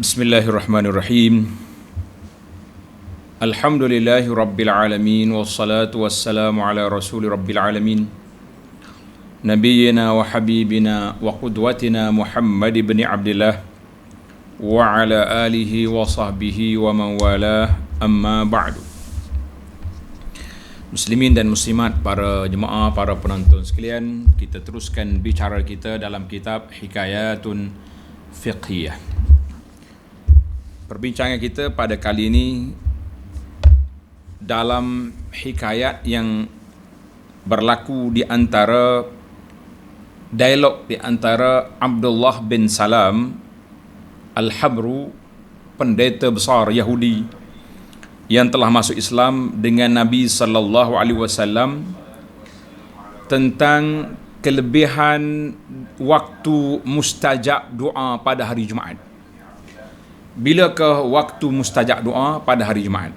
Bismillahirrahmanirrahim. Alhamdulillahi rabbil alamin, wassalatu wassalamu ala rasuli rabbil alamin, nabiyyina wa habibina wa qudwatina Muhammad ibn Abdillah wa ala alihi wa sahbihi wa man walah, amma ba'du. Muslimin dan muslimat, para jemaah, para penonton sekalian, kita teruskan bicara kita dalam kitab Hikayatun Fiqhiyah. Perbincangan kita pada kali ini dalam hikayat yang berlaku di antara dialog di antara Abdullah bin Salam Al-Habru, pendeta besar Yahudi yang telah masuk Islam, dengan Nabi sallallahu alaihi wasallam tentang kelebihan waktu mustajab doa pada hari Jumaat. Bilakah waktu mustajab doa pada hari Jumaat?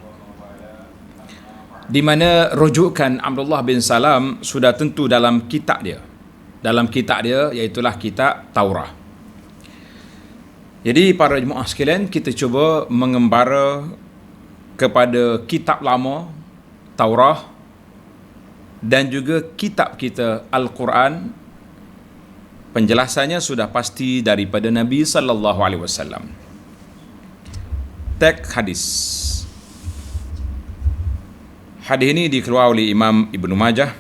Di mana rujukan Abdullah bin Salam sudah tentu dalam kitab dia. Dalam kitab dia, iaitulah kitab Taurah. Jadi para jemaah sekalian, kita cuba mengembara kepada kitab lama Taurah dan juga kitab kita Al-Quran. Penjelasannya sudah pasti daripada Nabi sallallahu alaihi wasallam. Teks hadis. Hadis ini dikeluarkan oleh Imam Ibnu Majah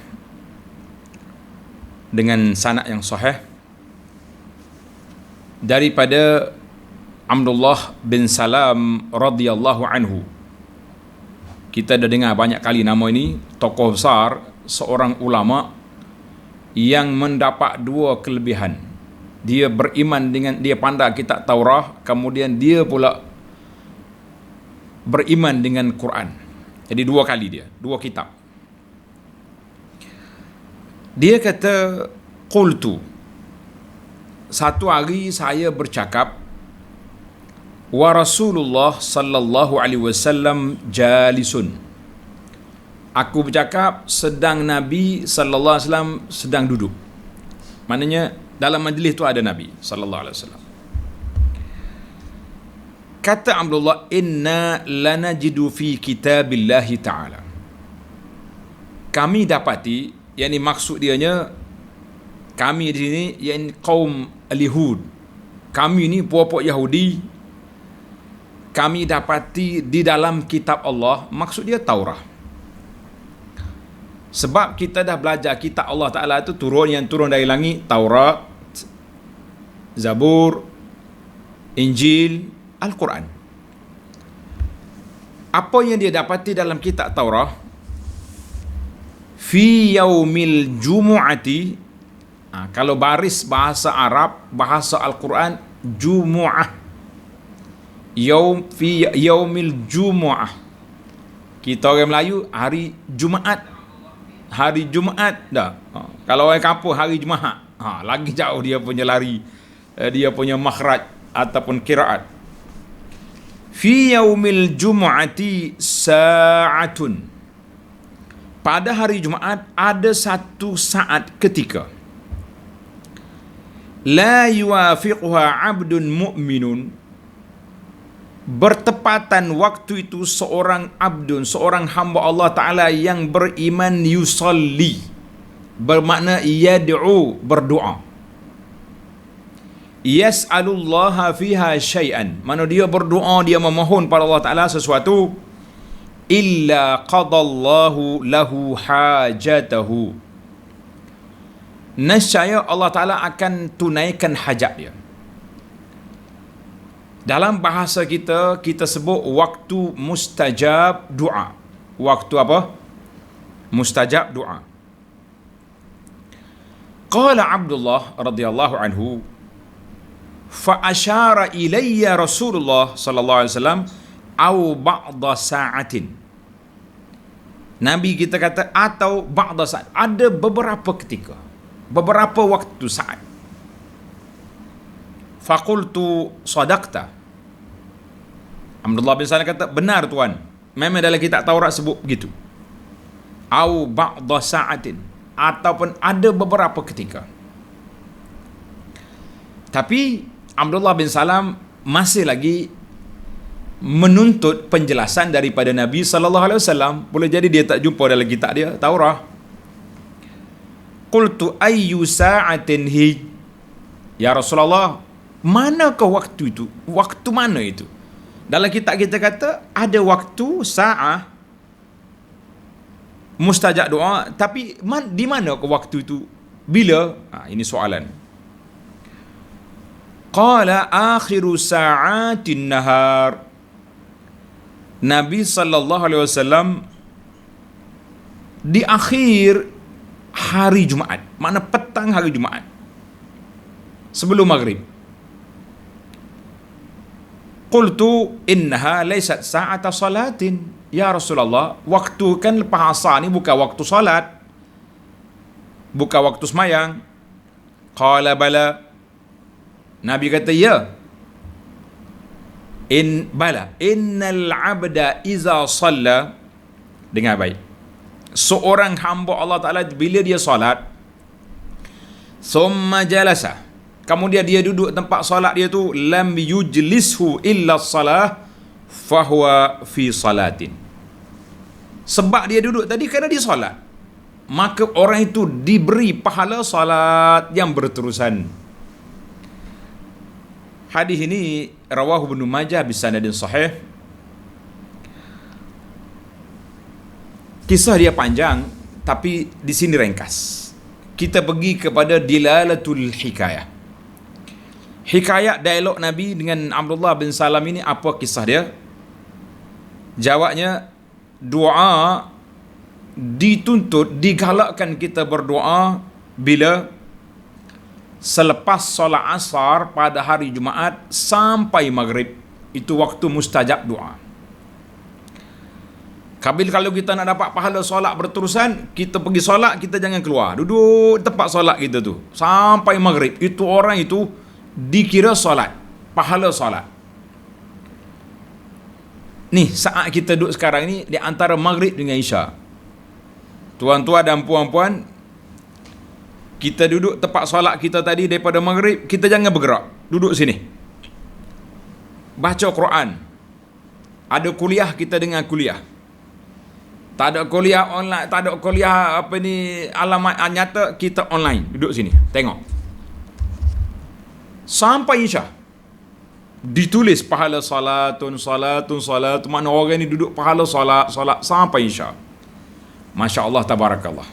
dengan sanad yang sahih daripada Abdullah bin Salam radhiyallahu anhu. Kita dah dengar banyak kali nama ini, tokoh besar, seorang ulama yang mendapat dua kelebihan. Dia beriman dengan, dia pandai kitab Taurah, kemudian dia pula beriman dengan Quran. Jadi dua kali dia, dua kitab. Dia kata, qultu, satu hari saya bercakap, wa Rasulullah sallallahu alaihi wasallam jalisun. Aku bercakap sedang Nabi sallallahu alaihi wasallam sedang duduk. Maknanya dalam majlis tu ada Nabi sallallahu alaihi wasallam. Kata Abdullah, inna lanajidu fi kitabillahi ta'ala. Kami dapati, yakni maksud dianya, kami di sini, yakni kaum al-Yahud. Kami ni puak-puak Yahudi, kami dapati di dalam kitab Allah, maksud dia Taurah. Sebab kita dah belajar kitab Allah Ta'ala itu yang turun dari langit, Taurat, Zabur, Injil, Al-Quran. Apa yang dia dapati dalam kitab Taurah? Fi yaumil jumu'ati. Kalau baris bahasa Arab, bahasa Al-Quran, jumu'ah. Fi yaumil jumu'ah. Kita orang Melayu, hari Jumaat. Hari Jumaat dah. Kalau orang kampung, hari Jumaat. Lagi jauh dia punya lari, dia punya makhraj ataupun kiraat. Fi yaumil jumu'ati sa'atun. Pada hari Jumaat ada satu saat ketika. La yuwafiquha 'abdun mu'minun. Bertepatan waktu itu seorang abdun, seorang hamba Allah Ta'ala yang beriman, yusalli. Bermakna yad'u, berdoa. Yas'alullaha fiha syai'an. Mana dia berdoa, dia memohon pada Allah Ta'ala sesuatu. Illa qadallahu lahu hajatahu. Nescaya Allah Ta'ala akan tunaikan hajat dia. Dalam bahasa kita, kita sebut waktu mustajab doa. Waktu apa? Mustajab doa. Qala Abdullah radhiyallahu anhu, fa asyara ilayya Rasulullah sallallahu alaihi wasallam au ba'da sa'atin. Nabi kita kata atau ba'da sa'at, ada beberapa ketika, beberapa waktu saat. Faqultu sadaqta. Abdullah bin Salam kata, benar tuan, memang dalam kitab Taurat sebut begitu. Au ba'da sa'atin, ataupun ada beberapa ketika. Tapi Abdullah bin Salam masih lagi menuntut penjelasan daripada Nabi sallallahu alaihi wasallam. Boleh jadi dia tak jumpa dalam kitab dia Taurah. Qultu ayyu sa'atin hi, ya Rasulullah, manakah waktu itu? Waktu mana itu? Dalam kitab kita kata ada waktu sa'ah mustajab doa, tapi di mana ke waktu itu? Bila? Ini soalan. Qala akhiru sa'atin nahar. Nabi sallallahu alaihi wasallam di akhir hari Jumaat, mana petang hari Jumaat, sebelum maghrib. Qultu innaha laysat sa'ata salatin. Ya Rasulullah, waktu kan lepas asar ni bukan waktu salat, bukan waktu semayang. Qala bala. Nabi kata ya. Bala. Innal abda iza salla. Dengar baik. Seorang hamba Allah Ta'ala bila dia salat, summa jalasa, kemudian dia duduk tempat salat dia tu, lam yujlishu illa salah fahuwa fi salatin. Sebab dia duduk tadi kerana dia salat, maka orang itu diberi pahala salat yang berterusan. Hadis ini rawahu Ibnu Majah bisanadin sahih. Kisah dia panjang, tapi di sini ringkas. Kita pergi kepada dilalatul hikayah. Hikayat dialog Nabi dengan Abdullah bin Salam ini, apa kisah dia? Jawabnya, doa dituntut, digalakkan kita berdoa bila selepas solat asar pada hari Jumaat sampai maghrib. Itu waktu mustajab doa. Kalau kita nak dapat pahala solat berterusan, kita pergi solat, kita jangan keluar, duduk tempat solat kita tu sampai maghrib. Itu orang itu dikira solat, pahala solat. Ni saat kita duduk sekarang ni di antara maghrib dengan isya. Tuan-tuan dan puan-puan, kita duduk tempat solat kita tadi daripada maghrib, kita jangan bergerak, duduk sini. Baca Quran. Ada kuliah, kita dengar kuliah. Tak ada kuliah online, tak ada kuliah alamat nyata, kita online, duduk sini, tengok. Sampai isya. Ditulis pahala salatun. Makna orang ni duduk pahala salat sampai isya. Masya Allah, tabarakallah.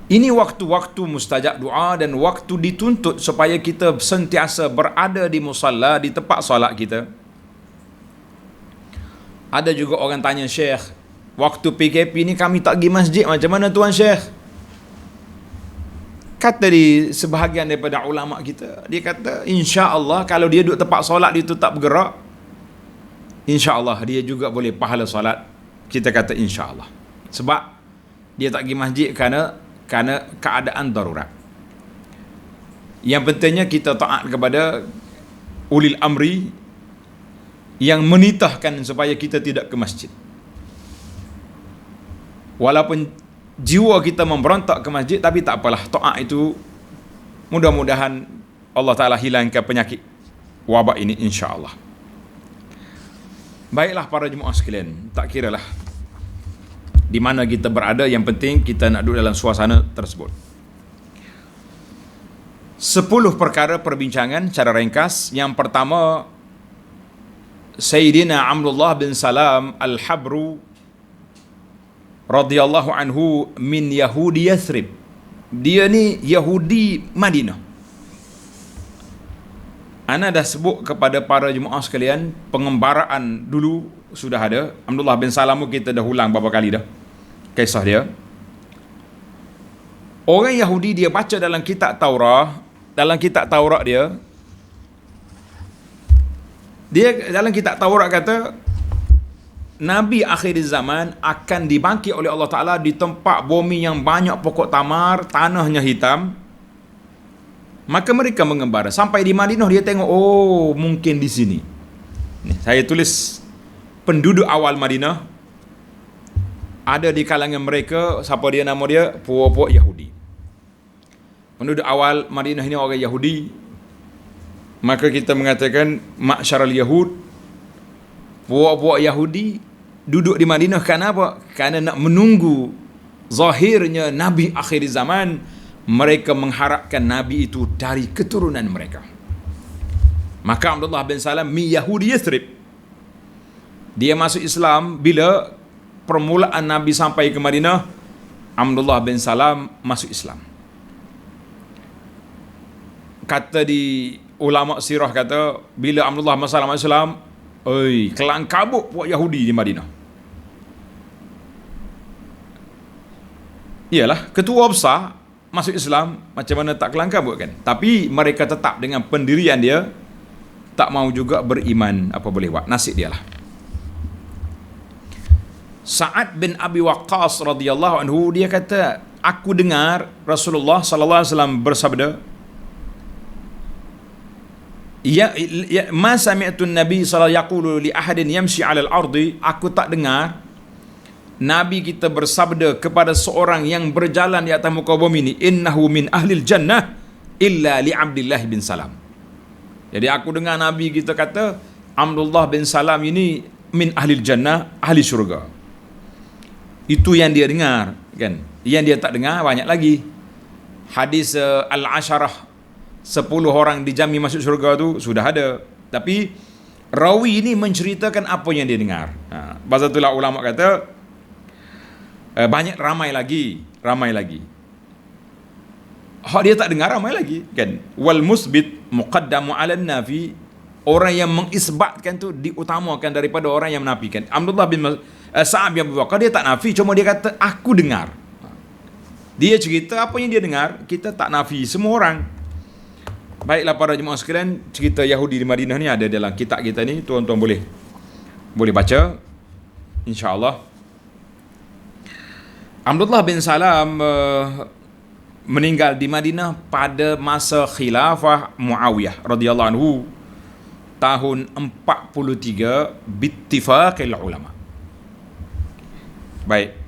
Ini waktu-waktu mustajab doa dan waktu dituntut supaya kita sentiasa berada di musalla, di tempat salat kita. Ada juga orang tanya, Syekh, waktu PKP ni kami tak pergi masjid, macam mana Tuan Syekh? Kata di sebahagian daripada ulama kita, dia kata insya-Allah kalau dia duduk tempat solat dia tu tak bergerak, insya-Allah dia juga boleh pahala solat. Kita kata insya-Allah. Sebab dia tak pergi masjid kerana keadaan darurat. Yang pentingnya kita taat kepada ulil amri yang menitahkan supaya kita tidak ke masjid. Walaupun jiwa kita memberontak ke masjid, tapi tak apalah, taat itu mudah-mudahan Allah Ta'ala hilangkan penyakit wabak ini insya-Allah. Baiklah para jemaah sekalian, tak kiralah di mana kita berada, yang penting kita nak duduk dalam suasana tersebut. 10 perkara perbincangan secara ringkas. Yang pertama, Sayyidina Abdullah bin Salam Al-Habru radhiyallahu anhu min Yahudi Yathrib. Dia ni Yahudi Madinah. Ana dah sebut kepada para jemaah sekalian, pengembaraan dulu sudah ada. Abdullah bin Salam kita dah ulang beberapa kali dah kisah dia. Orang Yahudi, dia baca dalam kitab Taurah, dia dalam kitab Taurat kata Nabi akhir zaman akan dibangkit oleh Allah Ta'ala di tempat bumi yang banyak pokok tamar, tanahnya hitam. Maka mereka mengembara sampai di Madinah, dia tengok, oh mungkin di sini. Saya tulis penduduk awal Madinah, ada di kalangan mereka, siapa dia, nama dia, puak-puak Yahudi. Penduduk awal Madinah ini orang Yahudi. Maka kita mengatakan ma'syaral Yahud, puak-puak Yahudi duduk di Madinah kerana apa? Kerana nak menunggu zahirnya Nabi akhir zaman. Mereka mengharapkan Nabi itu dari keturunan mereka. Maka Abdullah bin Salam min Yahudi Yathrib, dia masuk Islam bila permulaan Nabi sampai ke Madinah. Abdullah bin Salam masuk Islam. Kata di ulama sirah, kata bila Abdullah bin Salam masuk Islam, oi, kelang kabut puak Yahudi di Madinah. Iyalah, ketua besar masuk Islam, macam mana tak kelang kabut kan? Tapi mereka tetap dengan pendirian dia, tak mau juga beriman. Apa boleh buat, nasib dia lah. Sa'ad bin Abi Waqqas radhiyallahu anhu, dia kata, aku dengar Rasulullah sallallahu alaihi wasallam bersabda, ma sami'tu an-nabi sallallahu yaqulu li ahadin yamshi 'ala al-ardi, aku tak dengar Nabi kita bersabda kepada seorang yang berjalan di atas muka bumi ini, innahu min ahlil jannah illa li Abdullah bin Salam. Jadi aku dengar Nabi kita kata Abdullah bin Salam ini min ahlil jannah, ahli syurga. Itu yang dia dengar kan. Yang dia tak dengar banyak lagi. Hadis al-asharah, 10 orang dijamin masuk syurga tu sudah ada. Tapi rawi ini menceritakan apa yang dia dengar. Pasal itulah ulama kata banyak, ramai lagi. Hak dia tak dengar ramai lagi kan. Wal musbit muqaddamu 'ala nafi, orang yang mengisbatkan tu diutamakan daripada orang yang menafikan. Abdullah bin Sa'ab bin Abu Waqqas, dia tak nafi, cuma dia kata aku dengar. Dia cerita apa yang dia dengar, kita tak nafi semua orang. Baiklah para jemaah sekalian, cerita Yahudi di Madinah ni ada dalam kitab kita ni, tuan-tuan boleh baca insya-Allah. Abdullah bin Salam meninggal di Madinah pada masa khilafah Muawiyah radhiyallahu anhu tahun 43 bittifaqil ulama. Baik.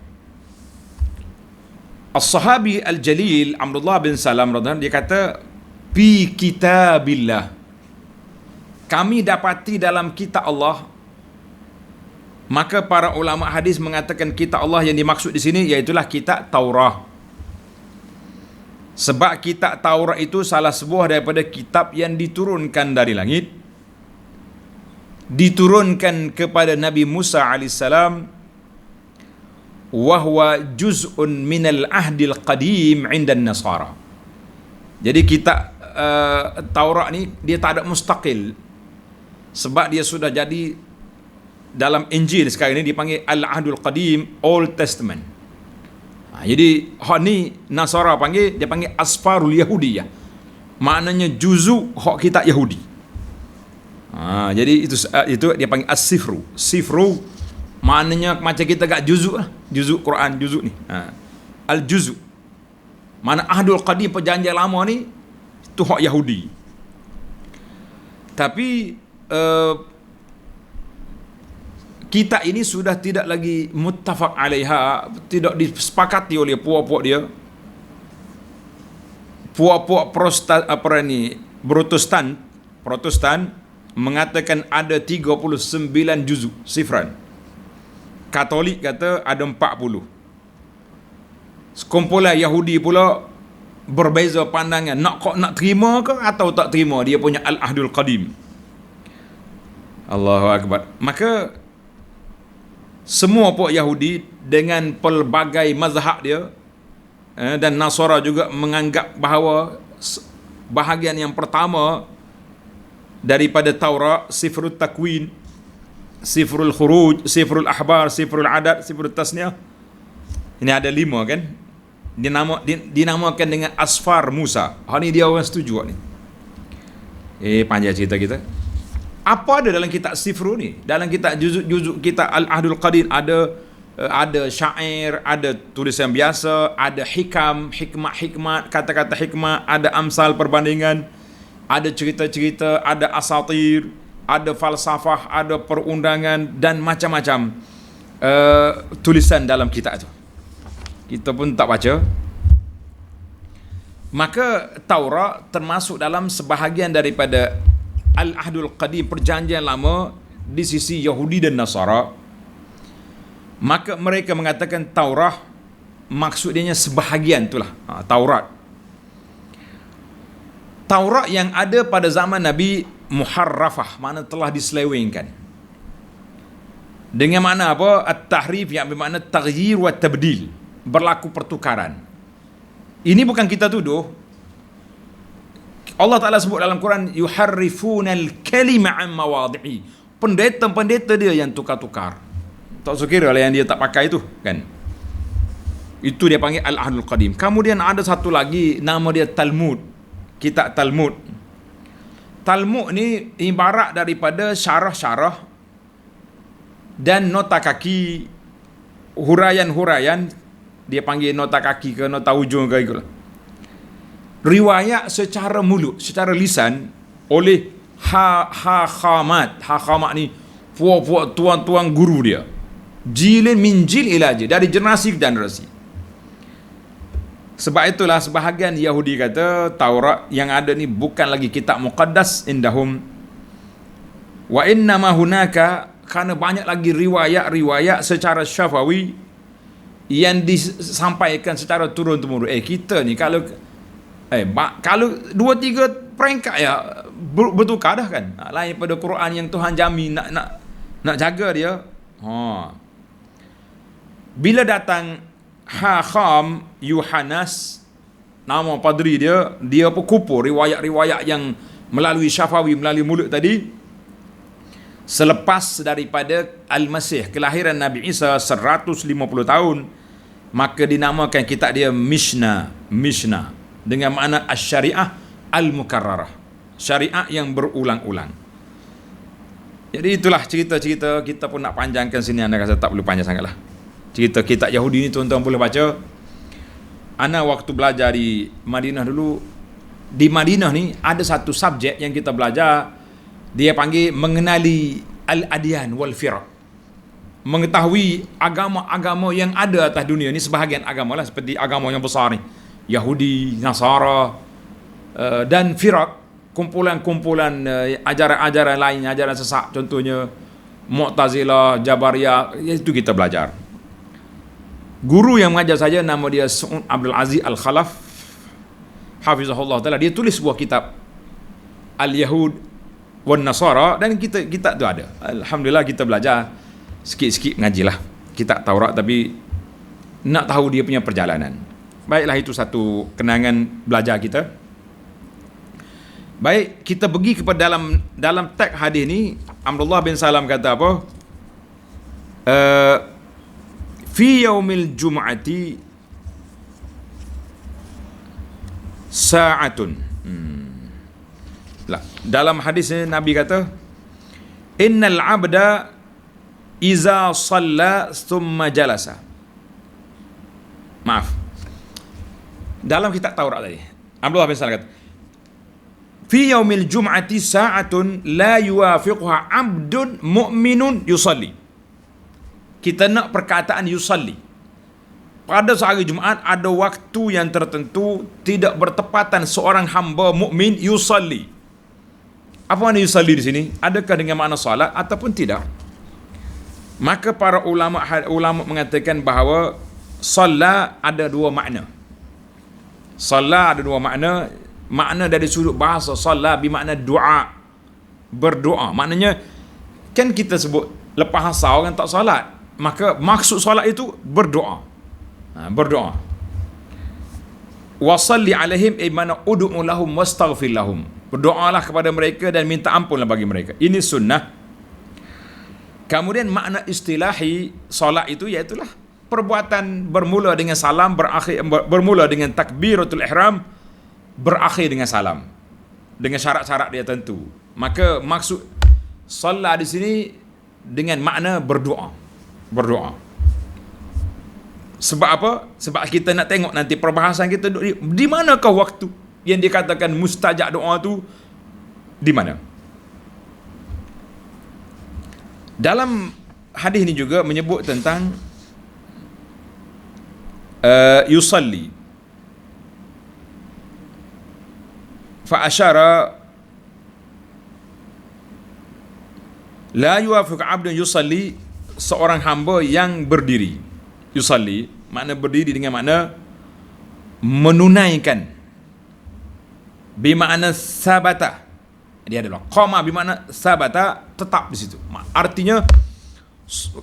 As-sahabi al-jalil Abdullah bin Salam radhiyallahu anhu, dia kata fi kitabillah, kami dapati dalam kitab Allah. Maka para ulama hadis mengatakan kitab Allah yang dimaksud di sini iaitulah kitab Taurat. Sebab kitab Taurat itu salah sebuah daripada kitab yang diturunkan dari langit, diturunkan kepada Nabi Musa alaihissalam, wa huwa juz'un minal ahdil qadim 'inda an-nasara. Jadi kitab Taurat ni dia tak ada mustaqil, sebab dia sudah jadi dalam Injil sekarang ini dipanggil Al-Ahdul Qadim, Old Testament. Jadi hak ni Nasara panggil, dia panggil Asfarul Yahudiyah. Maknanya juzuk hak kitab Yahudi. Jadi itu dia panggil As-Sifru. Sifru maknanya macam kita kat juzuk lah. Juzuk Quran, juzuk ni. Al-Juzuk. Mana Ahdul Qadim, perjanjian lama ni, itu hak Yahudi. Tapi kitab ini sudah tidak lagi muttafaq alaiha, tidak disepakati oleh puak-puak dia. Puak-puak Protestan mengatakan ada 39 juzuk sifran. Katolik kata ada 40. Sekumpulan Yahudi pula berbeza pandangan, nak terima ke atau tak terima dia punya Al-Ahdul Qadim. Allahu Akbar. Maka semua puak Yahudi dengan pelbagai mazhab dia dan Nasara juga menganggap bahawa bahagian yang pertama daripada Taurat, Sifrul Takwin, Sifrul Khuruj, Sifrul Ahbar, Sifrul Adad, Sifrul Tasniah, ini ada 5 kan, dinamakan dengan Asfar Musa. Ni dia orang setuju ni. Panjang cerita kita. Apa ada dalam kitab Sifru ni? Dalam kitab juzuk kitab Al-Ahdul Qadim ada syair, ada tulisan biasa, ada hikmat, kata-kata hikmat, ada amsal perbandingan, ada cerita-cerita, ada asatir, ada falsafah, ada perundangan dan macam-macam tulisan dalam kitab itu. Kita pun tak baca. Maka Taurat termasuk dalam sebahagian daripada al-ahdul qadim, perjanjian lama di sisi Yahudi dan Nasara, maka mereka mengatakan Taurah maksudnya sebahagian itulah Taurat. Taurat yang ada pada zaman Nabi muharrafah, makna telah diselewengkan. Dengan makna apa? At-tahrif yang bermakna taghyir wa tabdil, berlaku pertukaran. Ini bukan kita tuduh. Allah Ta'ala sebut dalam Quran, yuharrifunal kalima an mawadhi'i. Pendeta-pendeta dia yang tukar-tukar. Tak sekira lah yang dia tak pakai itu, kan? Itu dia panggil al-ahdul qadim. Kemudian ada satu lagi, nama dia Talmud. Kitab Talmud. Talmud ni ibarat daripada syarah-syarah dan nota kaki, huraian-huraian, dia panggil nota kaki ke nota ujung ke itulah. Riwayat secara mulut, secara lisan oleh hakhamat. Hakhamat ni puak-puak tuan-tuan guru dia. Jilin min jil ila jil, dari generasi ke generasi. Sebab itulah sebahagian Yahudi kata Taurat yang ada ni bukan lagi kitab muqaddas indahum, wa innama hunaka, kerana banyak lagi riwayat-riwayat secara syafawi yang disampaikan secara turun-temurun. Kita ni kalau 2-3 peringkat ya bertukar dah kan. Lain pada Quran yang Tuhan jamin nak jaga dia. Bila datang Hakham Yuhanas, nama padri dia kupur riwayat-riwayat yang melalui syafawi, melalui mulut tadi, selepas daripada Al-Masih, kelahiran Nabi Isa 150 tahun, maka dinamakan kitab dia Mishnah dengan makna asy-syariah al-mukarrarah, syariat yang berulang-ulang. Jadi itulah cerita-cerita. Kita pun nak panjangkan sini, anda rasa tak perlu panjang sangatlah. Cerita kitab Yahudi ni tuan-tuan boleh baca. Ana waktu belajar di Madinah dulu, di Madinah ni ada satu subjek yang kita belajar, dia panggil mengenali al-adyan wal firaq, mengetahui agama-agama yang ada atas dunia ni. Sebahagian agama lah, seperti agama yang besar ni, Yahudi, Nasara, dan firaq, kumpulan-kumpulan ajaran-ajaran lain, ajaran sesat, contohnya Mu'tazilah, Jabariyah, itu kita belajar. Guru yang mengajar saya nama dia Su'ud Abdul Aziz Al-Khalaf, hafizahullah ta'ala, dia tulis sebuah kitab Al-Yahud wan Nasara, dan kita tu ada. Alhamdulillah kita belajar sikit-sikit, mengajilah kitab Taurat, tapi nak tahu dia punya perjalanan. Baiklah, itu satu kenangan belajar kita. Baik, kita pergi kepada dalam teks hadis ni. Abdullah bin Salam kata apa? Fi yaumil jum'ati sa'atun. Dalam hadis ni Nabi kata, innal abda iza shalla thumma jalasa. Maaf, dalam kitab Taurat tadi Abdullah bin Salam kata, fi yaumil jum'ati sa'atun la yuwafiquha abdun mu'minun yusalli. Kita nak perkataan yusalli. Pada sehari Jumaat ada waktu yang tertentu, tidak bertepatan seorang hamba mukmin yusalli. Apa makna yusalli di sini? Adakah dengan makna salat ataupun tidak? Maka para ulama mengatakan bahawa salat ada dua makna. Salat ada dua makna. Makna dari sudut bahasa salat bermakna doa, berdoa. Maknanya kan kita sebut lepas asar orang tak salat, maka maksud solat itu berdoa. Berdoa. Wasalli alaihim ay mana ud'u lahum wastaghfir lahum. Berdoalah kepada mereka dan minta ampunlah bagi mereka. Ini sunnah. Kemudian makna istilahi solat itu iaitulah perbuatan bermula dengan salam, bermula dengan takbiratul ihram, berakhir dengan salam, dengan syarat-syarat dia tentu. Maka maksud solat di sini dengan makna berdoa. Sebab apa? Sebab kita nak tengok nanti perbahasan kita di manakah waktu yang dikatakan mustajab doa tu, di mana. Dalam hadis ni juga menyebut tentang yusalli fa asyara La yuwafiq 'abdun yusalli, seorang hamba yang berdiri. Yusalli makna berdiri dengan makna menunaikan. Bimakna sabata. Dia adalah qama bimakna sabata, tetap di situ. Artinya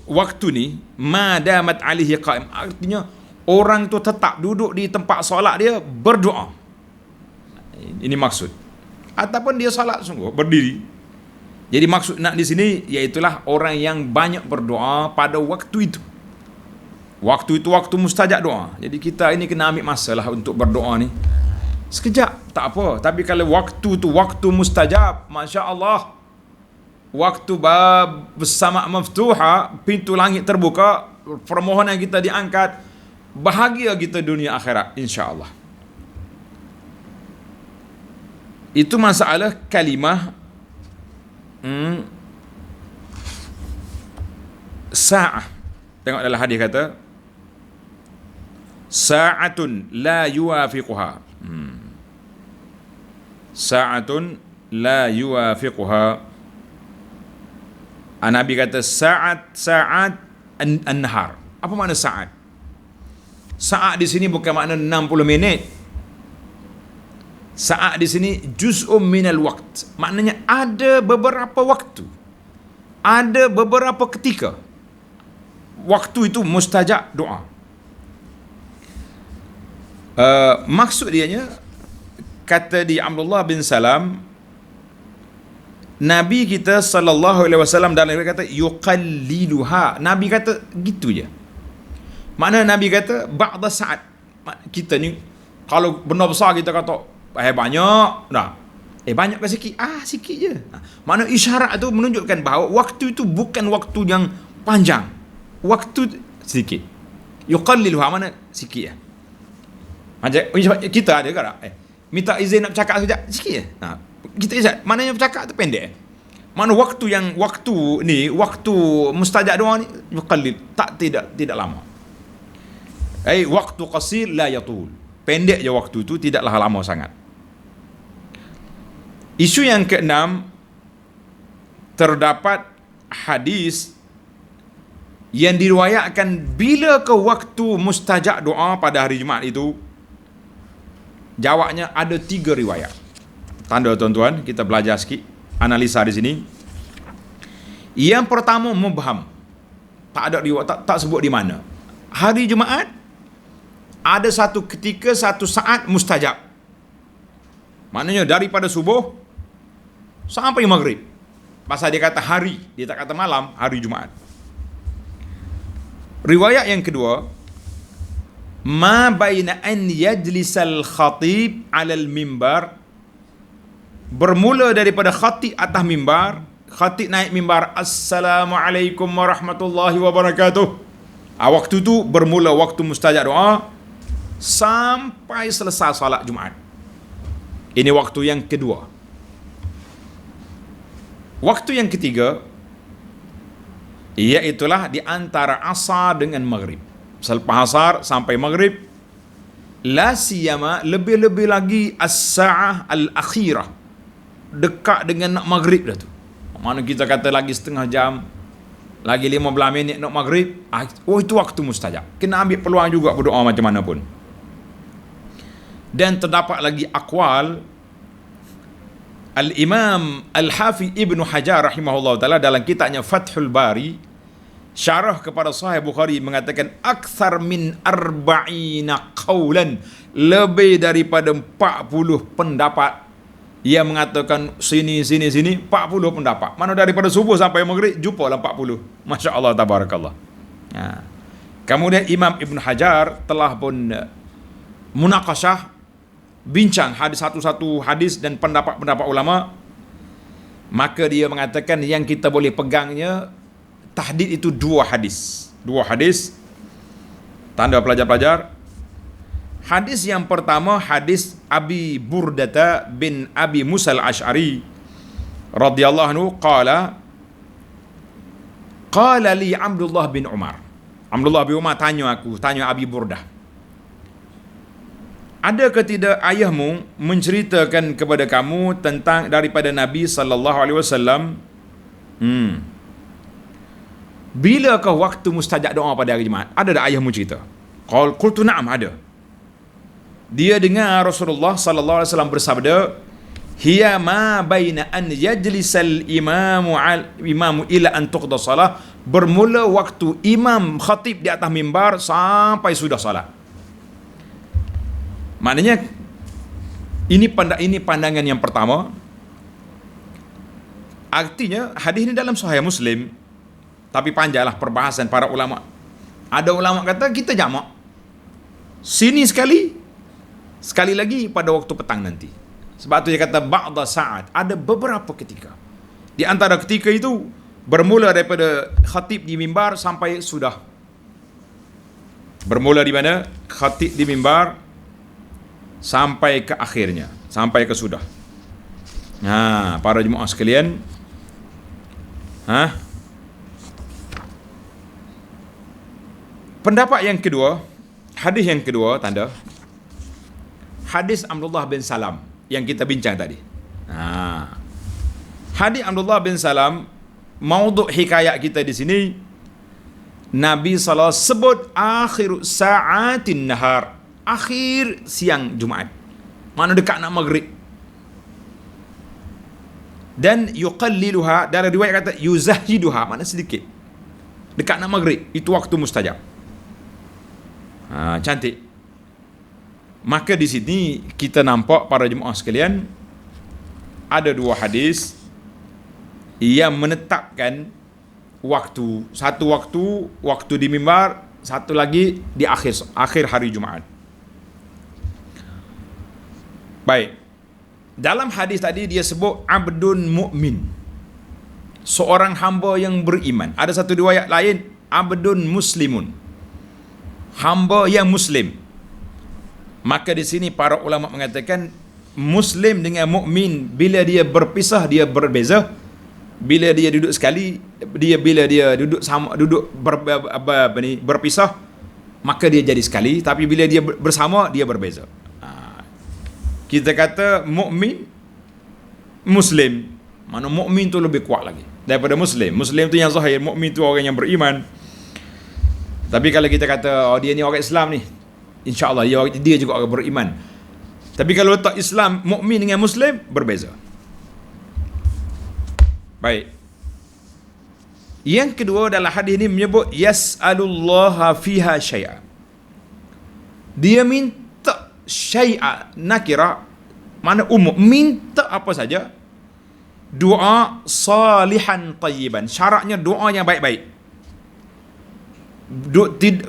waktu ni madamat alihi qaim, artinya orang tu tetap duduk di tempat solat dia berdoa. Ini maksud. Ataupun dia solat sungguh berdiri. Jadi maksud nak di sini iaitulah orang yang banyak berdoa pada waktu itu. Waktu itu waktu mustajab doa. Jadi kita ini kena ambil masa lah untuk berdoa ni. Sekejap tak apa, tapi kalau waktu tu waktu mustajab, masya-Allah, waktu bersama maftuha, pintu langit terbuka, permohonan kita diangkat, bahagia kita dunia akhirat insya-Allah. Itu masalah kalimah sa'ah. Tengok dalam hadis kata sa'atun la yuwafiquha. Sa'atun la yuwafiquha. Nabi kata saat an-nahar. Apa makna saat? Saat di sini bukan makna 60 minit. Saat di sini juz'um minal waqt. Maknanya ada beberapa waktu. Ada beberapa ketika. Waktu itu mustajab doa. Maksud dianya, kata di Abdullah bin Salam, Nabi kita sallallahu alaihi wasallam dalam kata yuqalliluha. Nabi kata gitu je. Makna Nabi kata ba'da saat. Kita ni kalau benda besar kita kata banyak dah. Banyak ke sikit? Sikit je. Makna isyarat tu menunjukkan bahawa waktu itu bukan waktu yang panjang. Waktu sedikit. Yuqalliluha mana sikit je. Macam kita ada ke tak? Minta izin nak bercakap sekejap, sikit je. Kita izin. Maknanya bercakap tu pendek. Mana waktu waktu mustajab doa ni yuqallil, tidak lama. Waktu qasir la yatul. Pendek je waktu tu, tidaklah lama sangat. Isu yang keenam, terdapat hadis yang diriwayatkan bila ke waktu mustajab doa pada hari Jumaat itu. Jawabnya ada 3 riwayat. Tanda tuan-tuan, kita belajar sikit analisa di sini. Yang pertama mubham. Tak ada riwayat, tak sebut di mana. Hari Jumaat ada satu ketika, satu saat mustajab. Maknanya daripada subuh sampai maghrib. Pasal dia kata hari, dia tak kata malam, hari Jumaat. Riwayat yang kedua, ma baina an yajlisal khatib 'alal mimbar, bermula daripada khatib atas mimbar, khatib naik mimbar, assalamualaikum warahmatullahi wabarakatuh. Waktu tu bermula waktu mustajab doa sampai selesai salat Jumaat. Ini waktu yang kedua. Waktu yang ketiga, iaitulah di antara asar dengan maghrib. Selepas asar sampai maghrib. La siyama, lebih-lebih lagi as-sa'ah al-akhirah, dekat dengan nak maghrib dah tu. Mana kita kata lagi setengah jam, lagi 15 minit nak maghrib. Itu waktu mustajab. Kena ambil peluang juga berdoa macam mana pun. Dan terdapat lagi aqwal. Al-Imam Al-Hafiz Ibn Hajar rahimahullah ta'ala dalam kitabnya Fathul Bari, syarah kepada Sahih Bukhari, mengatakan akthar min arba'ina qawlan, lebih daripada 40 pendapat yang mengatakan sini 40 pendapat. Mana daripada subuh sampai maghrib jumpalah 40. Masya-Allah tabarakallah. Kemudian Imam Ibn Hajar telah pun munaqashah, bincang hadis satu-satu hadis dan pendapat-pendapat ulama. Maka dia mengatakan yang kita boleh pegangnya tahdid itu 2 hadis. 2 hadis. Tanda pelajar-pelajar. Hadis yang pertama, hadis Abi Burdata bin Abi Musa al-Ash'ari radhiyallahu anhu qala li Abdullah bin Umar. Abdullah bin Umar tanya Abi Burdah, adakah tidak ayahmu menceritakan kepada kamu tentang daripada Nabi sallallahu alaihi wasallam Bilakah waktu mustajab doa pada hari Jumaat? Ada tak ayahmu cerita? Qultu na'am, ada. Dia dengar Rasulullah sallallahu alaihi wasallam bersabda, hiya ma baina an yajlisal imamu ila an tuqda salah, bermula waktu imam khatib di atas mimbar sampai sudah salat. Maknanya ini pandangan yang pertama. Artinya hadis ini dalam Sahih Muslim, tapi panjanglah perbahasan para ulama. Ada ulama kata kita jamak sini sekali lagi pada waktu petang nanti. Sebab tu dia kata ba'da sa'at, ada beberapa ketika. Di antara ketika itu bermula daripada khatib di mimbar sampai sudah. Bermula di mana? Khatib di mimbar sampai ke akhirnya, sampai ke sudah. Para jemaah sekalian, pendapat yang kedua, hadis yang kedua, tanda hadis Abdullah bin Salam yang kita bincang tadi. Hadis Abdullah bin Salam, maudhu' hikayat kita di sini, Nabi SAW sebut akhir sa'atin nahar, akhir siang Jumaat, mana dekat nak maghrib. Dan yuqalliluha, dalam riwayat kata yuzahiduha, mana sedikit, dekat nak maghrib, itu waktu mustajab. Cantik. Maka di sini kita nampak para jemaah sekalian, ada dua hadis yang menetapkan waktu. Satu waktu di mimbar, satu lagi di akhir hari Jumaat. Baik. Dalam hadis tadi dia sebut abdun mu'min, seorang hamba yang beriman. Ada satu riwayat lain abdun muslimun, hamba yang muslim. Maka di sini para ulama mengatakan muslim dengan mukmin bila dia berpisah dia berbeza. Bila dia duduk sekali, bila dia duduk sama, berpisah, maka dia jadi sekali, tapi bila dia bersama dia berbeza. Kita kata mukmin muslim, mana mukmin tu lebih kuat lagi daripada muslim. Muslim tu yang zahir, mukmin tu orang yang beriman. Tapi kalau kita kata dia ni orang Islam ni, insya-Allah dia juga orang beriman. Tapi kalau letak Islam, mukmin dengan muslim berbeza. Baik. Yang kedua dalam hadis ini menyebut yas'alullaha fiha syai'a. Dia minta syai'a, nakira, mana umum, minta apa saja. Doa salihan tayyiban, syaratnya doa yang baik-baik.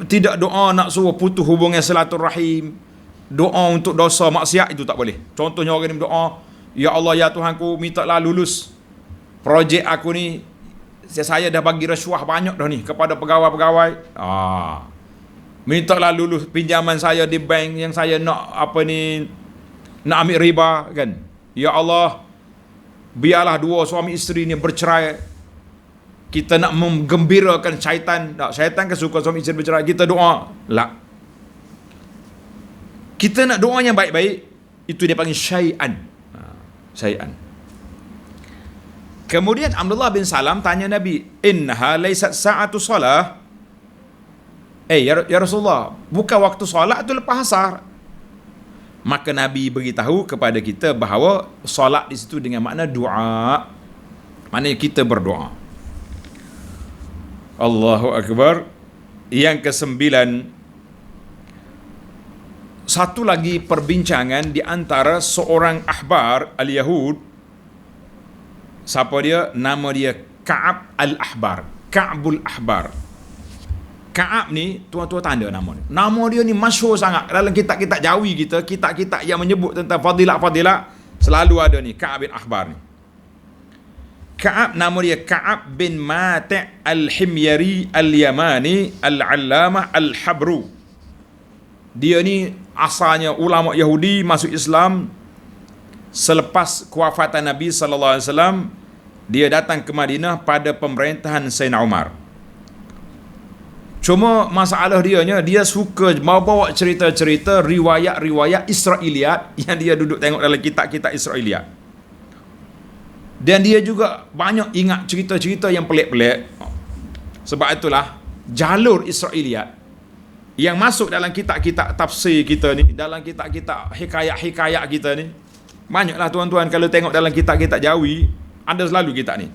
Tidak doa nak suruh putus hubungan silaturahim, doa untuk dosa maksiat, itu tak boleh. Contohnya orang ni berdoa, ya Allah ya Tuhanku, mintalah lulus projek aku ni, saya dah bagi rasuah banyak dah ni kepada pegawai-pegawai. Mintalah lulus pinjaman saya di bank yang saya nak nak ambil riba kan. Ya Allah, biarlah dua suami isteri ni bercerai. Kita nak menggembirakan syaitan. Tak, syaitan kan suka suami isteri bercerai. Kita doa. La. Kita nak doa yang baik-baik, itu dia panggil syai'an. Syai'an. Kemudian Abdullah bin Salam tanya Nabi, innaha laysat sa'atu salah. Ya Rasulullah, bukan waktu solat tu lepas asar. Maka Nabi beritahu kepada kita bahawa solat di situ dengan makna doa. Maknanya kita berdoa. Allahu Akbar. Yang kesembilan, satu lagi perbincangan di antara seorang ahbar al-Yahud. Siapa dia? Nama dia Ka'ab al-Ahbar, Ka'bul Ahbar. Ka'ab ni, tuan-tuan tanda nama ni. Nama dia ni masyhur sangat. Dalam kitab-kitab Jawi kita, kitab-kitab yang menyebut tentang fadilat-fadilat, selalu ada ni, Ka'ab bin Ahbar ni. Ka'ab, nama dia Ka'ab bin Mati' al-Himyari al-Yamani al-Allamah al-Habru. Dia ni asalnya ulama Yahudi, masuk Islam selepas kewafatan Nabi sallallahu alaihi wasallam. Dia datang ke Madinah pada pemerintahan Sayyidina Umar. Cuma masalah dia suka bawa cerita-cerita, riwayat-riwayat Israiliyat yang dia duduk tengok dalam kitab-kitab Israiliyat. Dan dia juga banyak ingat cerita-cerita yang pelik-pelik. Sebab itulah jalur Israiliyat yang masuk dalam kitab-kitab tafsir kita ni, dalam kitab-kitab hikayat-hikayat kita ni, banyaklah tuan-tuan kalau tengok dalam kitab-kitab Jawi, ada selalu kitab ni.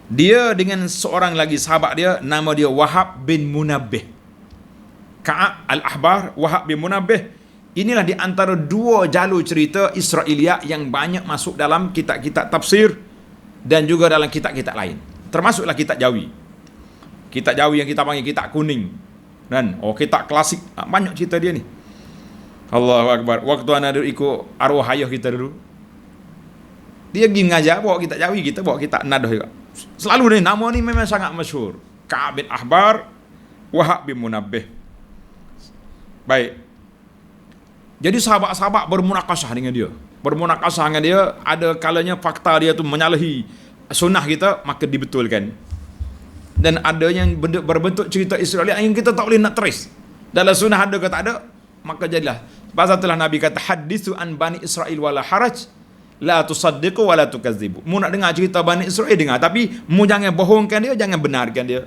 Dia dengan seorang lagi sahabat dia, nama dia Wahab bin Munabbih. Ka'ab al-Ahbar, Wahab bin Munabbih. Inilah di antara dua jalur cerita Israiliyat yang banyak masuk dalam kitab-kitab tafsir dan juga dalam kitab-kitab lain. Termasuklah kitab Jawi. Kitab Jawi yang kita panggil kitab kuning. Dan kitab klasik, banyak cerita dia ni. Allahu Akbar. Waktu anak dulu ikut arwah ayah kita dulu, dia pergi mengajar, bawa kitab Jawi, kita bawa kitab Nadah juga. Selalu ni, nama ni memang sangat masyhur. Ka'ab bin Ahbar, Wahab bin Munabbih. Baik. Jadi sahabat-sahabat bermunakasah dengan dia. Bermunakasah dengan dia, ada kalanya fakta dia tu menyalahi sunnah kita, maka dibetulkan. Dan ada yang berbentuk cerita Israiliyat yang kita tak boleh nak trace. Dalam sunnah ada ke tak ada, maka jadilah. Pasal itulah Nabi kata, hadithu an Bani Israel wala haraj, la tusaddiqu wala tukadzibu. Mu nak dengar cerita Bani Israel, dengar. Tapi mu jangan bohongkan dia, jangan benarkan dia.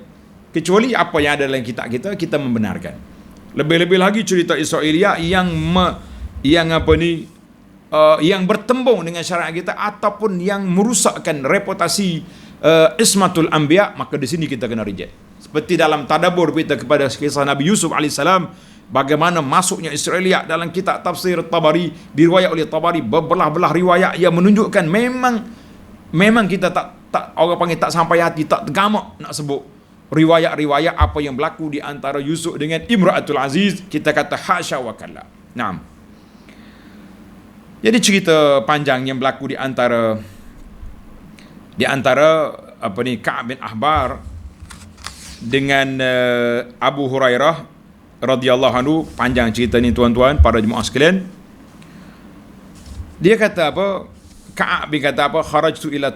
Kecuali apa yang ada dalam kitab kita, kita membenarkan. Lebih-lebih lagi cerita Israiliyat yang bertembung dengan syariat kita ataupun yang merusakkan reputasi ismatul anbiya, maka di sini kita kena reject. Seperti dalam tadabbur kita kepada kisah Nabi Yusuf alaihissalam, bagaimana masuknya Israiliyat dalam kitab tafsir Tabari, diriwayat oleh Tabari berbelah-belah riwayat yang menunjukkan memang kita tak orang panggil tak sampai hati, tak tergamak nak sebut riwayat-riwayat apa yang berlaku di antara Yusuf dengan Imra'atul Aziz. Kita kata hasya wa kalla. Naam. Jadi cerita panjang yang berlaku di antara Ka'ab bin Ahbar dengan Abu Hurairah radhiyallahu anhu, panjang cerita ni tuan-tuan, para jemaah sekalian. Dia kata apa? Ka'ab bin kata apa? Kharajtu ila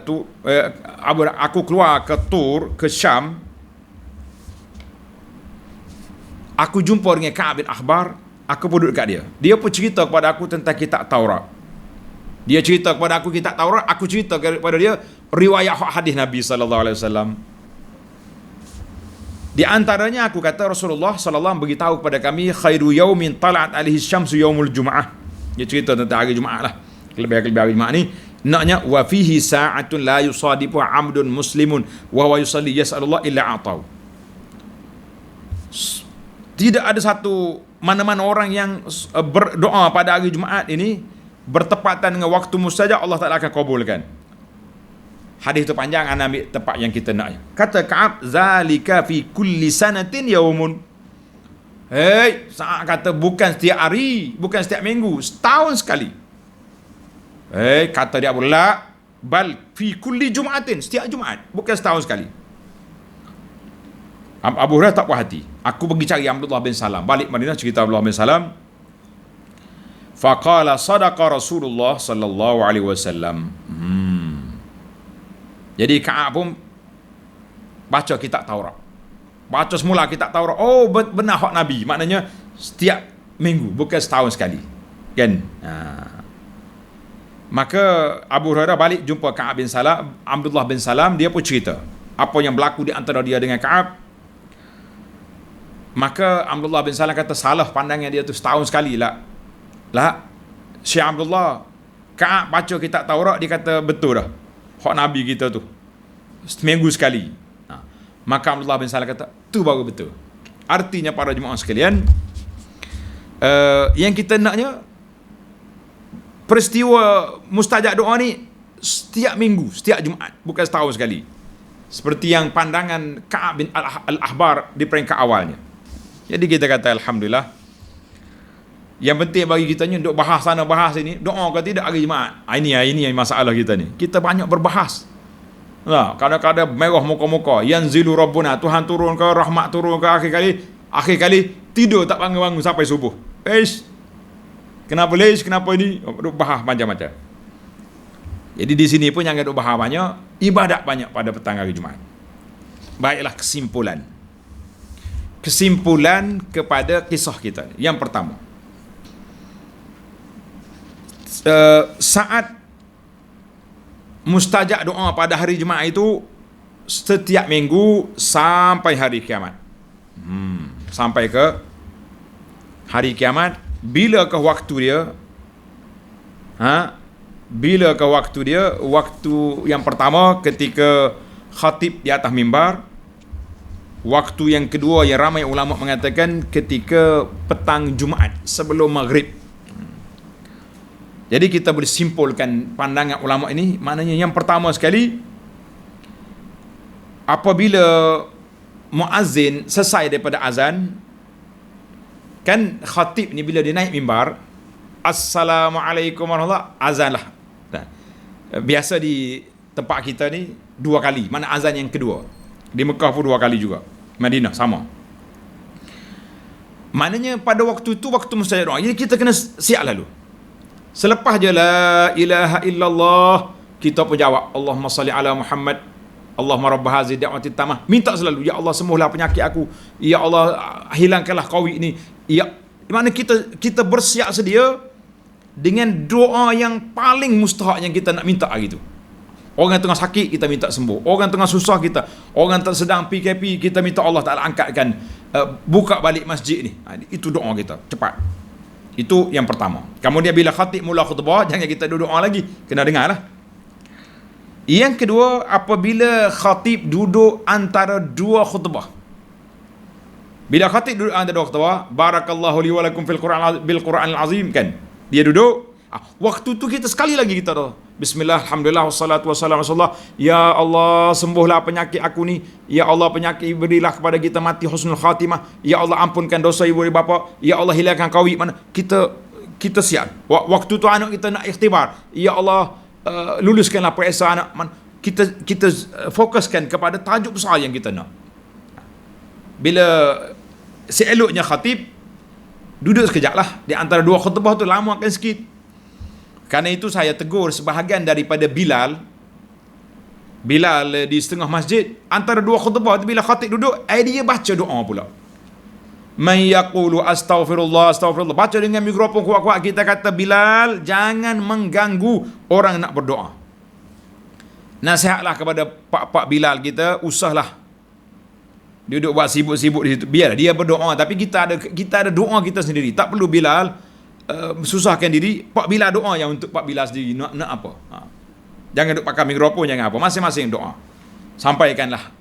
aku keluar ke Tur, ke Syam. Aku jumpa dengan Ka'ab bin Ahbar, aku pun duduk dekat dia. Dia pun cerita kepada aku tentang kitab Taurat. Dia cerita kepada aku kitab Taurat, aku cerita kepada dia riwayat hadis Nabi sallallahu alaihi wasallam. Di antaranya aku kata Rasulullah sallallahu alaihi wasallam beritahu kepada kami, khairu yaumin tala'at alaihi syamsu yaumul Jum'ah. Dia cerita tentang hari Jumaat lah. Kelebihan hari Jumaat ni, naknya wa fihi sa'atun la yusadifu 'abdun muslimun wa huwa yusalli yas'alullah illa a'tau. Tidak ada satu mana-mana orang yang berdoa pada hari Jumaat ini bertepatan dengan waktu mustajab, Allah Ta'ala akan kabulkan. Hadis itu panjang, anda ambil tempat yang kita nak. Kata Ka'ab, zalika fi kulli sanatin yaumun. Saat kata bukan setiap hari, bukan setiap minggu, setahun sekali. Kata dia pula, bal fi kulli Jum'atin, setiap Jumaat, bukan setahun sekali. Abu Hurairah tak puas hati. Aku pergi cari Abdullah bin Salam. Balik Madinah, cerita Abdullah bin Salam. Faqala sadaqa Rasulullah sallallahu alaihi wasallam. Jadi Ka'ab pun baca kitab Taurat. Baca semula kitab Taurat. Oh, benar hak Nabi. Maknanya setiap minggu, bukan setahun sekali. Kan? Maka Abu Hurairah balik jumpa Ka'ab bin Salam, Abdullah bin Salam, dia pun cerita apa yang berlaku di antara dia dengan Ka'ab. Maka Abdullah bin Salam kata, salah pandangan dia tu, setahun sekali lah. Syekh Abdullah, Ka'ab baca kitab Taurat, dia kata betul dah hak Nabi kita tu, seminggu sekali. Maka Abdullah bin Salam kata, tu baru betul. Artinya para jemaah sekalian, yang kita naknya peristiwa mustajab doa ni setiap minggu, setiap Jumaat, bukan setahun sekali. Seperti yang pandangan Ka'ab bin al-Ahbar di peringkat awalnya. Jadi kita kata alhamdulillah. Yang penting bagi kita ni duk bahas sana bahas sini, doa ke tidak hari Jumaat. Ini masalah kita ni. Kita banyak berbahas. Kadang-kadang merah muka-muka, yanzilu rabbuna, Tuhan turun ke, rahmat turun ke, akhir kali tidur tak bangun-bangun sampai subuh. Kenapa ini? Duk bahas macam-macam. Jadi di sini pun jangan duk bahas banyak, ibadat banyak pada petang hari Jumaat. Baiklah, kesimpulan kepada kisah kita. Yang pertama, saat mustajab doa pada hari Jumaat itu setiap minggu sampai hari kiamat. Sampai ke hari kiamat. Bilakah waktu dia? Bilakah waktu dia? Waktu yang pertama ketika khatib di atas mimbar. Waktu yang kedua yang ramai ulama mengatakan ketika petang Jumaat sebelum maghrib. Jadi kita boleh simpulkan pandangan ulama ini, maknanya yang pertama sekali, apabila muazzin selesai daripada azan, kan khatib ni bila dia naik mimbar, Assalamualaikum warahmatullahi wabarakatuh, azan lah. Biasa di tempat kita ni 2 kali, mana azan yang kedua. Di Mekah pun 2 kali juga, Madinah sama. Maknanya pada waktu itu waktu mustajab doa. Jadi kita kena siap lalu. Selepas je la ilaha illallah, kita pun jawab Allahumma salli ala Muhammad, Allahumma rabb hazihi da'wati tamah. Minta selalu, ya Allah sembuhlah penyakit aku, ya Allah hilangkanlah COVID ni. Ya, di mana kita bersiap sedia dengan doa yang paling mustahak yang kita nak minta hari tu. Orang tengah sakit kita minta sembuh, orang tengah susah kita, orang sedang PKP kita minta Allah Taala angkatkan, buka balik masjid ni. Itu doa kita cepat. Itu yang pertama. Kemudian bila khatib mula khutbah, jangan kita doa lagi, kena dengarlah. Yang kedua, apabila khatib duduk antara 2 khutbah. Bila khatib duduk antara 2 khutbah, barakallahu li wa lakum bil Qur'anil azim, kan? Dia duduk, waktu tu kita sekali lagi kita doa. Bismillah, alhamdulillah, wassalatu wassalamu ala Rasulullah. Ya Allah, sembuhlah penyakit aku ni. Ya Allah, penyakit berilah kepada kita mati husnul khatimah. Ya Allah, ampunkan dosa ibu dan bapa. Ya Allah, hilangkan COVID. Mana kita siap. Waktu tu anak kita nak ikhtibar. Ya Allah, luluskanlah periksa anak. Kita fokuskan kepada tajuk besar yang kita nak. Bila seeloknya khatib duduk sekejap lah. Di antara 2 khutbah tu lama akan sikit. Karena itu saya tegur sebahagian daripada Bilal di setengah masjid, antara 2 khutbah tu bila khatib duduk, dia baca doa pula. Man yaqulu astaghfirullah astaghfirullah. Baca dengan mikrofon kuat-kuat. Kita kata, Bilal, jangan mengganggu orang nak berdoa. Nasihatlah kepada pak-pak Bilal kita, usahlah duduk buat sibuk-sibuk di situ. Biar dia berdoa, tapi kita ada doa kita sendiri. Tak perlu Bilal susahkan diri. Pak Bilal doa yang untuk Pak Bilal sendiri nak apa. Jangan duduk pakai mikrofon, jangan apa. Masing-masing doa. Sampaikanlah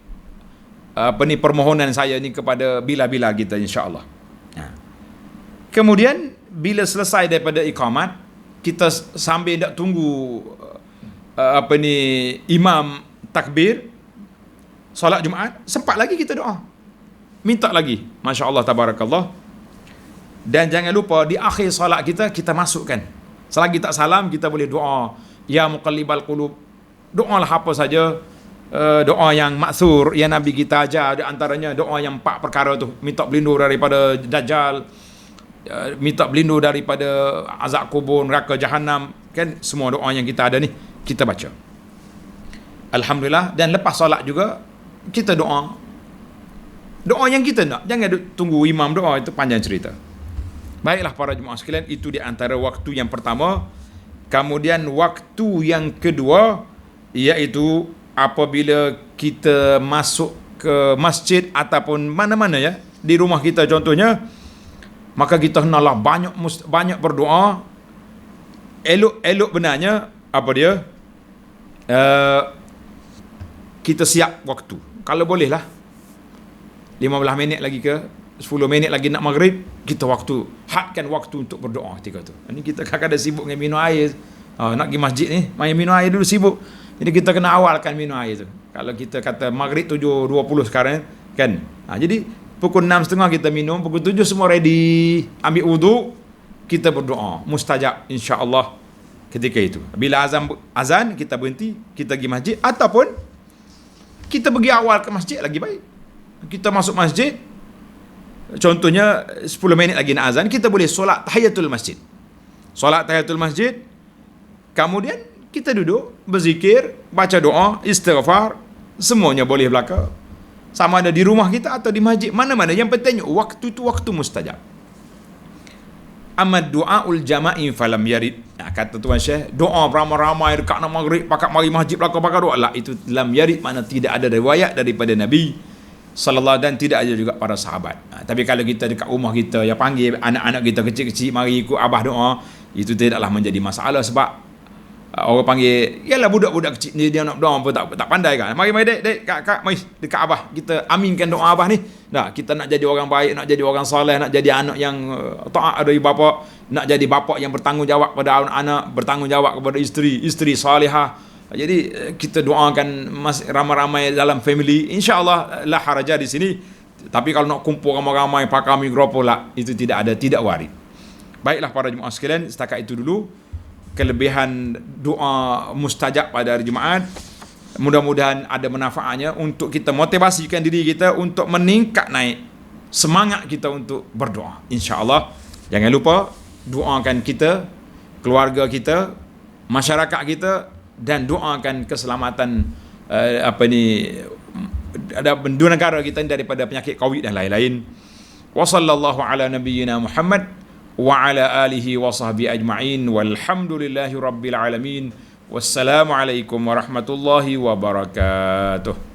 permohonan saya ni kepada Bilal kita, insya-Allah. Kemudian bila selesai daripada iqamat, kita sambil nak tunggu imam takbir solat Jumaat, sempat lagi kita doa. Minta lagi. Masya-Allah, tabarakallah. Dan jangan lupa di akhir solat kita masukkan. Selagi tak salam kita boleh doa, ya muqallibal qulub. Doalah apa saja, doa yang maksur yang Nabi kita ajar, di antaranya doa yang 4 perkara tu. Minta berlindung daripada Dajjal, minta berlindung daripada azab kubur, neraka jahanam, kan? Semua doa yang kita ada ni kita baca. Alhamdulillah. Dan lepas solat juga kita doa yang kita nak. Jangan tunggu imam doa, itu panjang cerita. Baiklah para jemaah sekalian, itu di antara waktu yang pertama. Kemudian waktu yang kedua, iaitu apabila kita masuk ke masjid ataupun mana-mana ya, di rumah kita contohnya, maka kita hendaklah banyak berdoa. Elok benarnya apa dia? Kita siap waktu. Kalau bolehlah 15 minit lagi ke 10 minit lagi nak maghrib, kita hadkan waktu untuk berdoa ketika tu. Ini kita kadang-kadang sibuk dengan minum air. Nak pergi masjid ni, main minum air dulu sibuk. Jadi kita kena awalkan minum air tu. Kalau kita kata maghrib 7.20 sekarang kan. Jadi pukul 6.30 kita minum, pukul 7 semua ready, ambil wuduk, kita berdoa. Mustajab insya-Allah ketika itu. Bila azan kita berhenti, kita pergi masjid, ataupun kita pergi awal ke masjid lagi baik. Kita masuk masjid, contohnya 10 minit lagi nak azan, kita boleh solat tahiyatul masjid. Solat tahiyatul masjid, kemudian kita duduk, berzikir, baca doa, istighfar, semuanya boleh belaka. Sama ada di rumah kita atau di masjid, mana-mana. Yang penting waktu itu waktu mustajab. amma du'aul jama'i falam yarid. Kata Tuan Syekh, doa beramai-ramai dekat nak maghrib pakat mari masjid belakang doa lah, itu lam yarid, makna tidak ada riwayat daripada Nabi sallallahu, dan tidak ada juga para sahabat. Tapi kalau kita dekat rumah kita, ya panggil anak-anak kita kecil-kecil mari ikut abah doa, itu tidaklah menjadi masalah. Sebab orang panggil, yalah budak-budak kecil ni dia nak doa pun tak pandai kan. Mari dek kak mari dekat abah, kita aminkan doa abah ni. Nah, kita nak jadi orang baik, nak jadi orang soleh, nak jadi anak yang taat dari bapa, nak jadi bapa yang bertanggungjawab pada anak-anak, bertanggungjawab kepada isteri salihah. Jadi kita doakan ramai-ramai dalam family, insya-Allah la haraja di sini. Tapi kalau nak kumpul ramai-ramai pakai mikrofon lah, itu tidak warid. Baiklah para jemaah sekalian, setakat itu dulu kelebihan doa mustajab pada hari Jumaat. Mudah-mudahan ada manfaatnya untuk kita motivasikan diri kita untuk meningkat naik semangat kita untuk berdoa. Insya-Allah jangan lupa doakan kita, keluarga kita, masyarakat kita, dan doakan keselamatan ada penduduk negara kita daripada penyakit Covid dan lain-lain. Wa sallallahu ala nabiyyina Muhammad wa ala alihi wa sahbihi ajma'in walhamdulillahi rabbil alamin. Wassalamu alaikum warahmatullahi wabarakatuh.